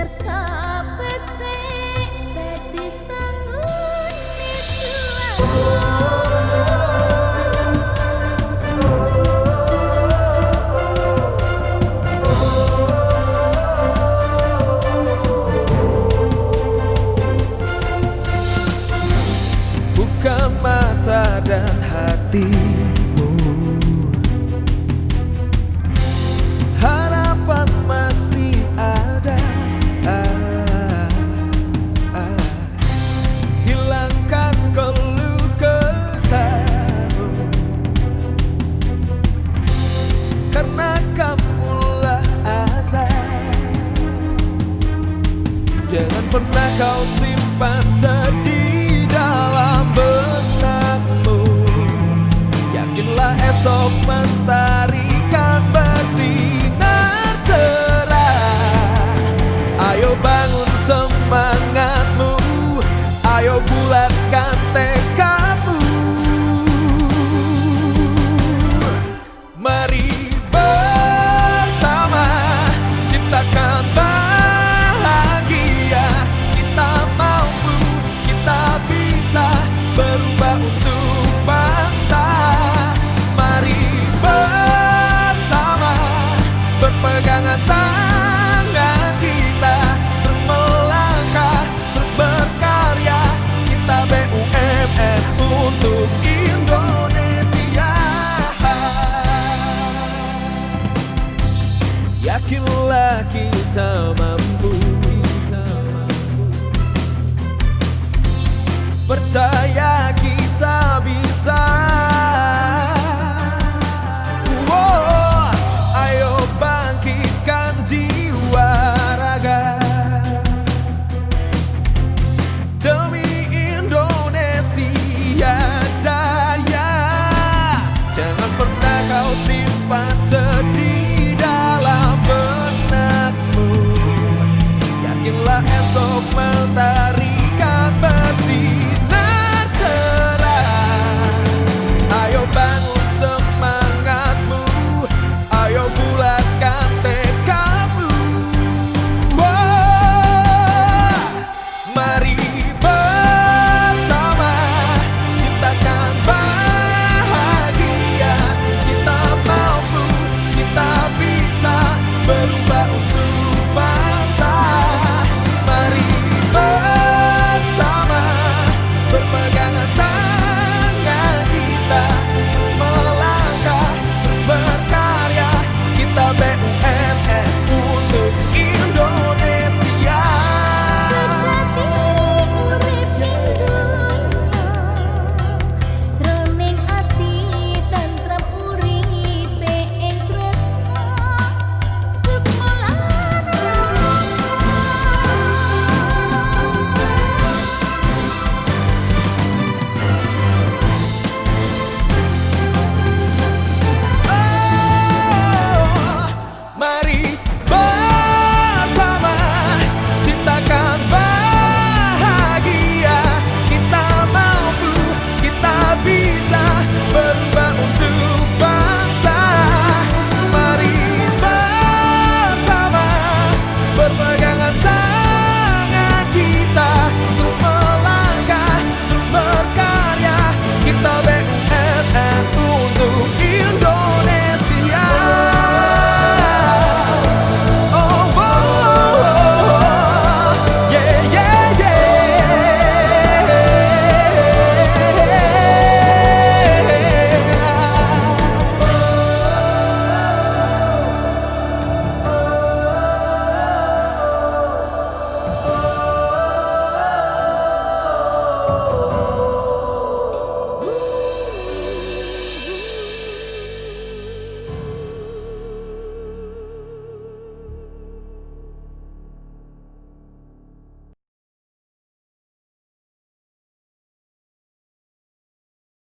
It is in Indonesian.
Sahabat sing dadi sanggune juang. Buka mata dan hatimu, harapan masih ada. Hilangkan keluh kesahmu, karena kamulah asa. Jangan pernah kau simpan sedih dalam benakmu. Yakinlah esok mentari kan bersinar cerah. Ayo bangun semangatmu, ayo bulatkan tekadmu. Mari bersama ciptakan bahagia. Kita mampu, kita bisa berubah untuk bangsa. Mari bersama berpegangan tangan kita, terus melangkah, terus berkarya. Kita BUMN untuk Indonesia. Yakinlah kita mampu, percaya kita bisa. Ayo bangkitkan jiwa raga demi Indonesia jaya. Jangan pernah kau simpan sedih dalam benakmu. Yakinlah esok